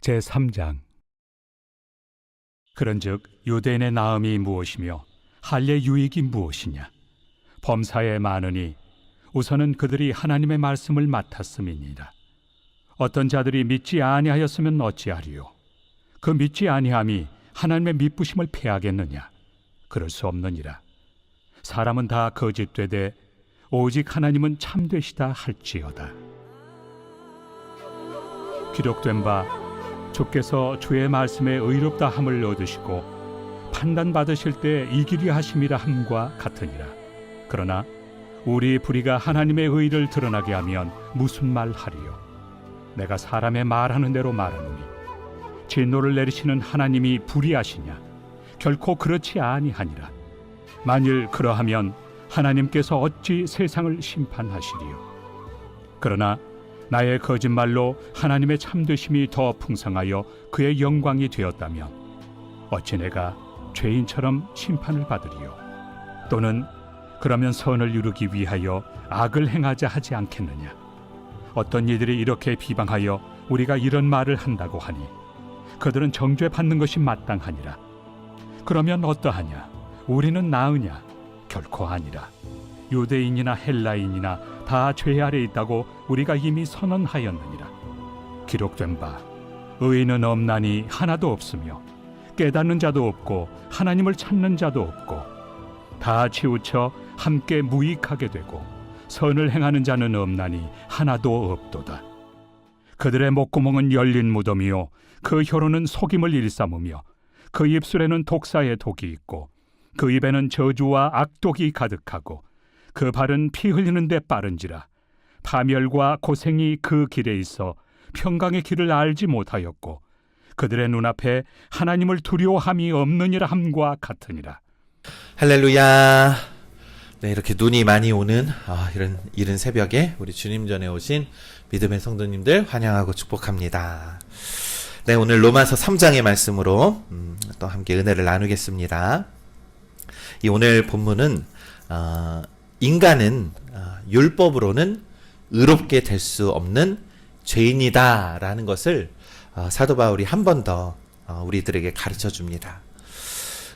제3장. 그런즉 유대인의 나음이 무엇이며 할례 유익이 무엇이냐? 범사에 많으니 우선은 그들이 하나님의 말씀을 맡았음이니라. 어떤 자들이 믿지 아니하였으면 어찌하리요? 그 믿지 아니함이 하나님의 미쁘심을 패하겠느냐? 그럴 수 없느니라. 사람은 다 거짓되되 오직 하나님은 참되시다 할지어다. 기록된 바 주께서 주의 말씀에 의롭다 함을 얻으시고 판단받으실 때 이기리 하심이라 함과 같으니라. 그러나 우리 불의가 하나님의 의를 드러나게 하면 무슨 말 하리요? 내가 사람의 말하는 대로 말하노니 진노를 내리시는 하나님이 불의하시냐? 결코 그렇지 아니하니라. 만일 그러하면 하나님께서 어찌 세상을 심판하시리요? 그러나 나의 거짓말로 하나님의 참되심이 더 풍성하여 그의 영광이 되었다면 어찌 내가 죄인처럼 심판을 받으리요? 또는 그러면 선을 이루기 위하여 악을 행하자 하지 않겠느냐? 어떤 이들이 이렇게 비방하여 우리가 이런 말을 한다고 하니 그들은 정죄받는 것이 마땅하니라. 그러면 어떠하냐? 우리는 나으냐? 결코 아니라. 유대인이나 헬라인이나 다 죄 아래 있다고 우리가 이미 선언하였느니라. 기록된 바 의인은 없나니 하나도 없으며 깨닫는 자도 없고 하나님을 찾는 자도 없고 다 치우쳐 함께 무익하게 되고 선을 행하는 자는 없나니 하나도 없도다. 그들의 목구멍은 열린 무덤이요 그 혀로는 속임을 일삼으며 그 입술에는 독사의 독이 있고 그 입에는 저주와 악독이 가득하고 그 발은 피 흘리는 데 빠른지라. 파멸과 고생이 그 길에 있어 평강의 길을 알지 못하였고 그들의 눈앞에 하나님을 두려워함이 없느니라 함과 같으니라. 할렐루야. 네, 이렇게 눈이 많이 오는 이런 이른 새벽에 우리 주님 전에 오신 믿음의 성도님들 환영하고 축복합니다. 네, 오늘 로마서 3장의 말씀으로 또 함께 은혜를 나누겠습니다. 이 오늘 본문은 인간은 율법으로는 의롭게 될 수 없는 죄인이다 라는 것을 사도 바울이 한 번 더 우리들에게 가르쳐 줍니다.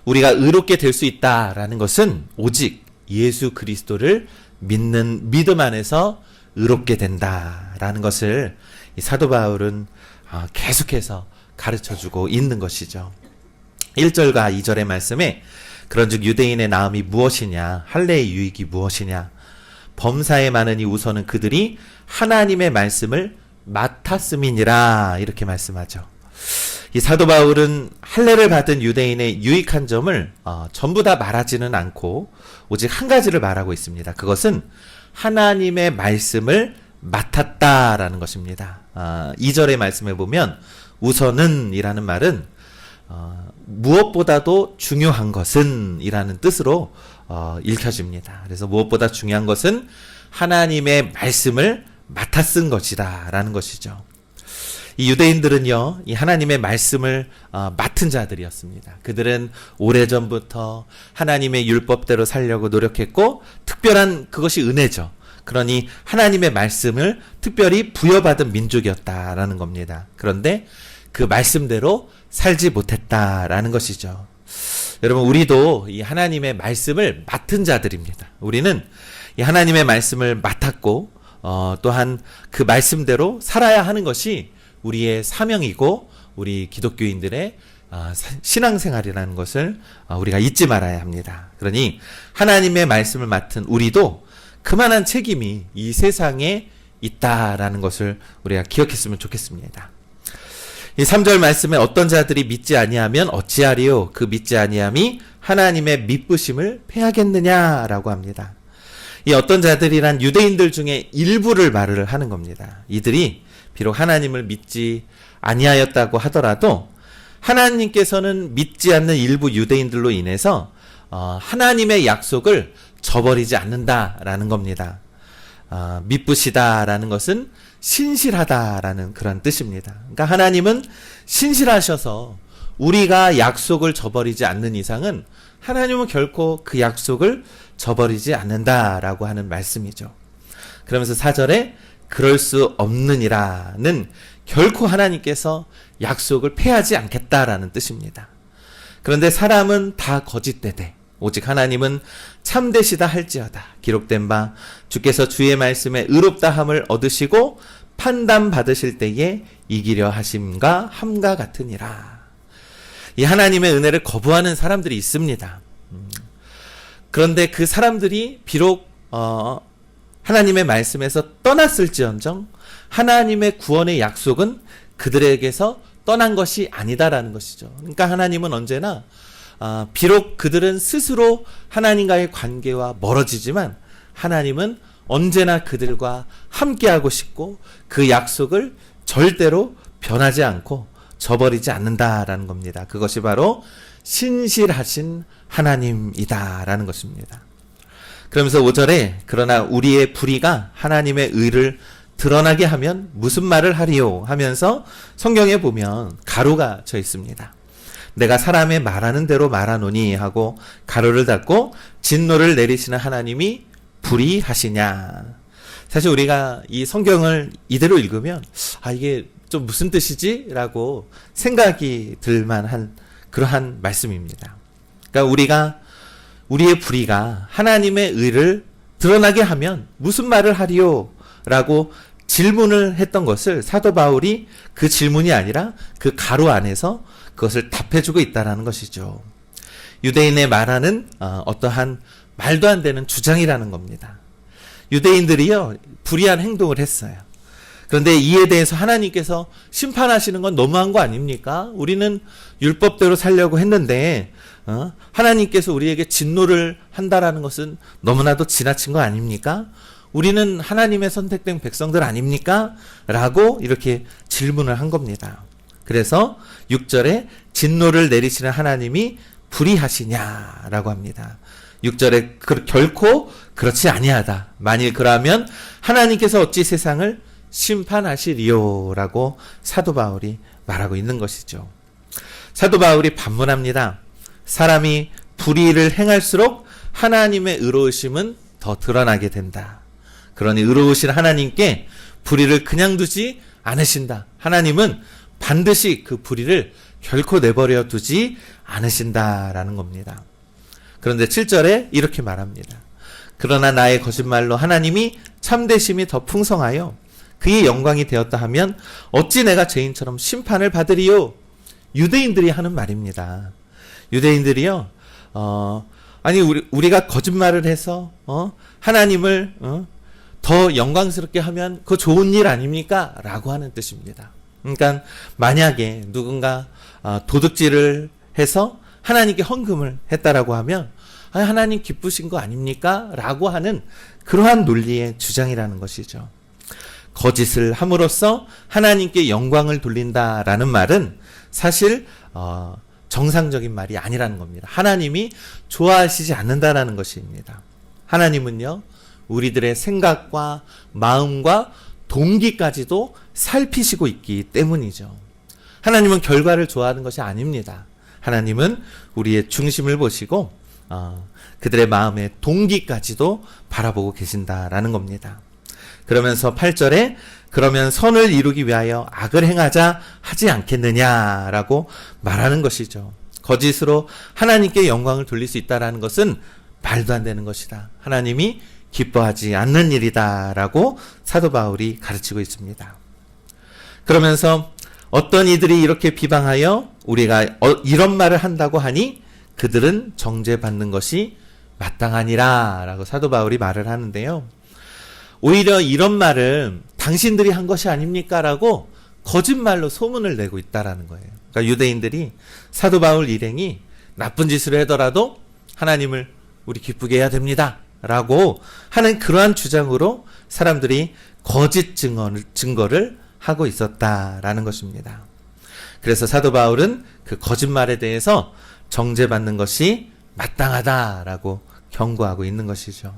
우리가 의롭게 될 수 있다라는 것은 오직 예수 그리스도를 믿는 믿음 안에서 의롭게 된다라는 것을 이 사도 바울은 계속해서 가르쳐 주고 있는 것이죠. 1절과 2절의 말씀에 그런즉 유대인의 나음이 무엇이냐? 할례의 유익이 무엇이냐? 범사에 많으니 우선은 그들이 하나님의 말씀을 맡았음이니라 이렇게 말씀하죠. 이 사도 바울은 할례를 받은 유대인의 유익한 점을 전부 다 말하지는 않고 오직 한 가지를 말하고 있습니다. 그것은 하나님의 말씀을 맡았다라는 것입니다. 2절의 말씀에 보면 우선은 이라는 말은 무엇보다도 중요한 것은 이라는 뜻으로 읽혀집니다. 그래서 무엇보다 중요한 것은 하나님의 말씀을 맡아 쓴 것이다 라는 것이죠. 이 유대인들은요, 이 하나님의 말씀을 맡은 자들이었습니다. 그들은 오래전부터 하나님의 율법대로 살려고 노력했고 특별한 그것이 은혜죠. 그러니 하나님의 말씀을 특별히 부여받은 민족이었다라는 겁니다. 그런데 그 말씀대로 살지 못했다라는 것이죠. 여러분, 우리도 이 하나님의 말씀을 맡은 자들입니다. 우리는 이 하나님의 말씀을 맡았고 또한 그 말씀대로 살아야 하는 것이 우리의 사명이고 우리 기독교인들의 신앙생활이라는 것을 우리가 잊지 말아야 합니다. 그러니 하나님의 말씀을 맡은 우리도 그만한 책임이 이 세상에 있다라는 것을 우리가 기억했으면 좋겠습니다. 이 3절 말씀에 어떤 자들이 믿지 아니하면 어찌하리요? 그 믿지 아니함이 하나님의 미쁘심을 패하겠느냐라고 합니다. 이 어떤 자들이란 유대인들 중에 일부를 말을 하는 겁니다. 이들이 비록 하나님을 믿지 아니하였다고 하더라도 하나님께서는 믿지 않는 일부 유대인들로 인해서 하나님의 약속을 저버리지 않는다라는 겁니다. 미쁘시다라는 것은 신실하다라는 그런 뜻입니다. 그러니까 하나님은 신실하셔서 우리가 약속을 저버리지 않는 이상은 하나님은 결코 그 약속을 저버리지 않는다라고 하는 말씀이죠. 그러면서 4절에 그럴 수 없느니라는 결코 하나님께서 약속을 패하지 않겠다라는 뜻입니다. 그런데 사람은 다 거짓되되 오직 하나님은 참되시다 할지어다. 기록된 바 주께서 주의 말씀에 의롭다함을 얻으시고 판단받으실 때에 이기려 하심과 함과 같으니라. 이 하나님의 은혜를 거부하는 사람들이 있습니다. 그런데 그 사람들이 비록 하나님의 말씀에서 떠났을지언정 하나님의 구원의 약속은 그들에게서 떠난 것이 아니다라는 것이죠. 그러니까 하나님은 언제나 비록 그들은 스스로 하나님과의 관계와 멀어지지만 하나님은 언제나 그들과 함께하고 싶고 그 약속을 절대로 변하지 않고 저버리지 않는다라는 겁니다. 그것이 바로 신실하신 하나님이다라는 것입니다. 그러면서 5절에 그러나 우리의 불의가 하나님의 의를 드러나게 하면 무슨 말을 하리요 하면서 성경에 보면 가로가 쳐 있습니다. 내가 사람의 말하는 대로 말하노니 하고 가로를 닫고 진노를 내리시는 하나님이 불의하시냐. 사실 우리가 이 성경을 이대로 읽으면 이게 좀 무슨 뜻이지? 라고 생각이 들만한 그러한 말씀입니다. 그러니까 우리의 불의가 하나님의 의를 드러나게 하면 무슨 말을 하리요? 라고 질문을 했던 것을 사도 바울이 그 질문이 아니라 그 가로 안에서 그것을 답해주고 있다는 것이죠. 유대인의 말하는 어떠한 말도 안 되는 주장이라는 겁니다. 유대인들이요 불의한 행동을 했어요. 그런데 이에 대해서 하나님께서 심판하시는 건 너무한 거 아닙니까? 우리는 율법대로 살려고 했는데 하나님께서 우리에게 진노를 한다라는 것은 너무나도 지나친 거 아닙니까? 우리는 하나님의 선택된 백성들 아닙니까? 라고 이렇게 질문을 한 겁니다. 그래서 6절에 진노를 내리시는 하나님이 불의하시냐라고 합니다. 6절에 결코 그렇지 아니하다. 만일 그러면 하나님께서 어찌 세상을 심판하시리요라고 사도 바울이 말하고 있는 것이죠. 사도 바울이 반문합니다. 사람이 불의를 행할수록 하나님의 의로우심은 더 드러나게 된다. 그러니 의로우신 하나님께 불의를 그냥 두지 않으신다. 하나님은 반드시 그 불의를 결코 내버려 두지 않으신다라는 겁니다. 그런데 7절에 이렇게 말합니다. 그러나 나의 거짓말로 하나님이 참되심이 더 풍성하여 그의 영광이 되었다 하면 어찌 내가 죄인처럼 심판을 받으리요? 유대인들이 하는 말입니다. 유대인들이요, 우리가 거짓말을 해서, 하나님을, 더 영광스럽게 하면 그거 좋은 일 아닙니까? 라고 하는 뜻입니다. 그러니까 만약에 누군가 도둑질을 해서 하나님께 헌금을 했다라고 하면 하나님 기쁘신 거 아닙니까? 라고 하는 그러한 논리의 주장이라는 것이죠. 거짓을 함으로써 하나님께 영광을 돌린다라는 말은 사실 정상적인 말이 아니라는 겁니다. 하나님이 좋아하시지 않는다라는 것입니다. 하나님은요 우리들의 생각과 마음과 동기까지도 살피시고 있기 때문이죠. 하나님은 결과를 좋아하는 것이 아닙니다. 하나님은 우리의 중심을 보시고 그들의 마음의 동기까지도 바라보고 계신다라는 겁니다. 그러면서 8절에 그러면 선을 이루기 위하여 악을 행하자 하지 않겠느냐라고 말하는 것이죠. 거짓으로 하나님께 영광을 돌릴 수 있다라는 것은 말도 안 되는 것이다. 하나님이 기뻐하지 않는 일이다라고 사도 바울이 가르치고 있습니다. 그러면서 어떤 이들이 이렇게 비방하여 우리가 이런 말을 한다고 하니 그들은 정죄받는 것이 마땅하니라 라고 사도 바울이 말을 하는데요. 오히려 이런 말을 당신들이 한 것이 아닙니까? 라고 거짓말로 소문을 내고 있다라는 거예요. 그러니까 유대인들이 사도 바울 일행이 나쁜 짓을 하더라도 하나님을 우리 기쁘게 해야 됩니다. 라고 하는 그러한 주장으로 사람들이 거짓 증거를 하고 있었다라는 것입니다. 그래서 사도 바울은 그 거짓말에 대해서 정죄받는 것이 마땅하다라고 경고하고 있는 것이죠.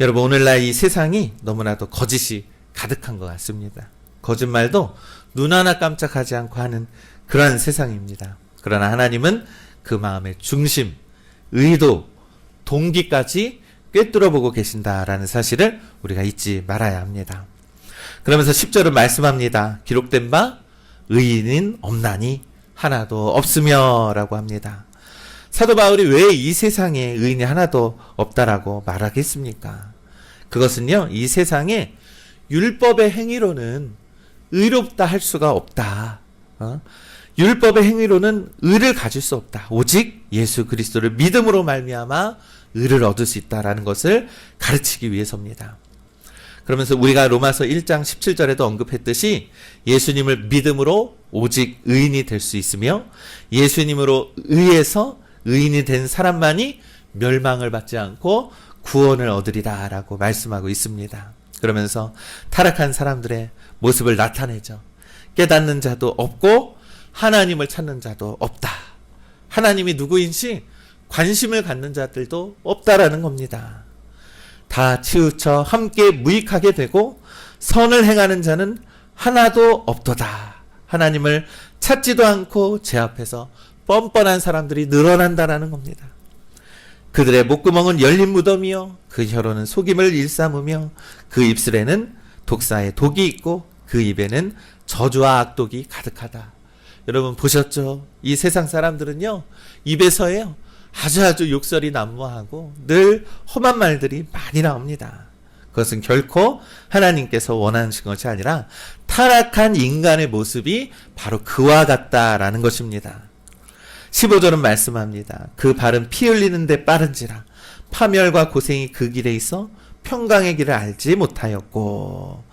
여러분 오늘날 이 세상이 너무나도 거짓이 가득한 것 같습니다. 거짓말도 눈 하나 깜짝하지 않고 하는 그러한 세상입니다. 그러나 하나님은 그 마음의 중심, 의도, 동기까지 꿰뚫어 보고 계신다라는 사실을 우리가 잊지 말아야 합니다. 그러면서 10절은 말씀합니다. 기록된 바 의인은 없나니 하나도 없으며 라고 합니다. 사도 바울이 왜 이 세상에 의인이 하나도 없다라고 말하겠습니까? 그것은요, 이 세상에 율법의 행위로는 의롭다 할 수가 없다. 율법의 행위로는 의를 가질 수 없다. 오직 예수 그리스도를 믿음으로 말미암아 의를 얻을 수 있다라는 것을 가르치기 위해서입니다. 그러면서 우리가 로마서 1장 17절에도 언급했듯이 예수님을 믿음으로 오직 의인이 될 수 있으며 예수님으로 의해서 의인이 된 사람만이 멸망을 받지 않고 구원을 얻으리라 라고 말씀하고 있습니다. 그러면서 타락한 사람들의 모습을 나타내죠. 깨닫는 자도 없고 하나님을 찾는 자도 없다. 하나님이 누구인지 관심을 갖는 자들도 없다라는 겁니다. 다 치우쳐 함께 무익하게 되고 선을 행하는 자는 하나도 없도다. 하나님을 찾지도 않고 제 앞에서 뻔뻔한 사람들이 늘어난다라는 겁니다. 그들의 목구멍은 열린 무덤이요 그 혀로는 속임을 일삼으며 그 입술에는 독사의 독이 있고 그 입에는 저주와 악독이 가득하다. 여러분 보셨죠? 이 세상 사람들은요 입에서요 아주 욕설이 난무하고 늘 험한 말들이 많이 나옵니다. 그것은 결코 하나님께서 원하시는 것이 아니라 타락한 인간의 모습이 바로 그와 같다라는 것입니다. 15절은 말씀합니다. 그 발은 피 흘리는 데 빠른지라 파멸과 고생이 그 길에 있어 평강의 길을 알지 못하였고,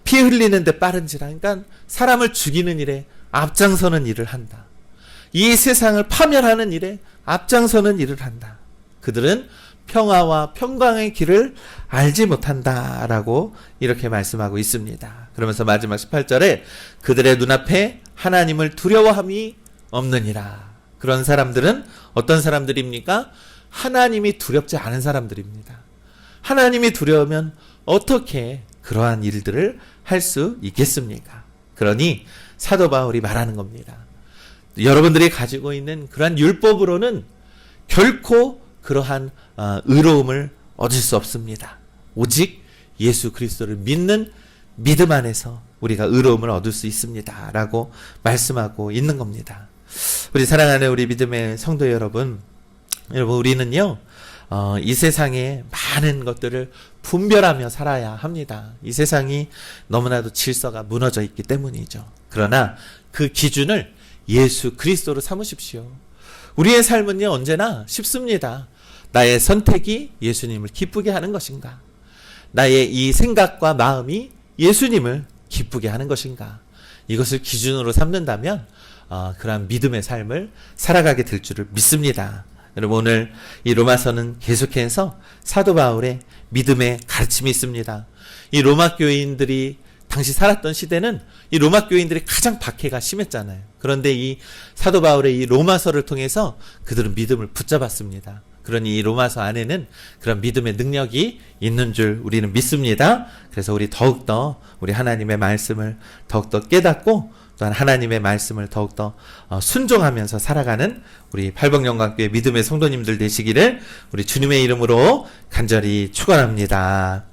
피 흘리는 데 빠른지라, 그러니까 사람을 죽이는 일에 앞장서는 일을 한다. 이 세상을 파멸하는 일에 앞장서는 일을 한다. 그들은 평화와 평강의 길을 알지 못한다라고 이렇게 말씀하고 있습니다. 그러면서 마지막 18절에 그들의 눈앞에 하나님을 두려워함이 없느니라. 그런 사람들은 어떤 사람들입니까? 하나님이 두렵지 않은 사람들입니다. 하나님이 두려우면 어떻게 그러한 일들을 할 수 있겠습니까? 그러니 사도 바울이 말하는 겁니다. 여러분들이 가지고 있는 그러한 율법으로는 결코 그러한 의로움을 얻을 수 없습니다. 오직 예수 그리스도를 믿는 믿음 안에서 우리가 의로움을 얻을 수 있습니다. 라고 말씀하고 있는 겁니다. 우리 사랑하는 우리 믿음의 성도 여러분, 우리는요 이 세상에 많은 것들을 분별하며 살아야 합니다. 이 세상이 너무나도 질서가 무너져 있기 때문이죠. 그러나 그 기준을 예수 그리스도로 삼으십시오. 우리의 삶은요 언제나 쉽습니다. 나의 선택이 예수님을 기쁘게 하는 것인가? 나의 이 생각과 마음이 예수님을 기쁘게 하는 것인가? 이것을 기준으로 삼는다면 그러한 믿음의 삶을 살아가게 될 줄을 믿습니다. 여러분 오늘 이 로마서는 계속해서 사도 바울의 믿음의 가르침이 있습니다. 이 로마 교인들이 당시 살았던 시대는 이 로마 교인들이 가장 박해가 심했잖아요. 그런데 이 사도 바울의 이 로마서를 통해서 그들은 믿음을 붙잡았습니다. 그러니 이 로마서 안에는 그런 믿음의 능력이 있는 줄 우리는 믿습니다. 그래서 우리 더욱더 우리 하나님의 말씀을 더욱더 깨닫고 또한 하나님의 말씀을 더욱더 순종하면서 살아가는 우리 팔복영광교회 믿음의 성도님들 되시기를 우리 주님의 이름으로 간절히 축원합니다.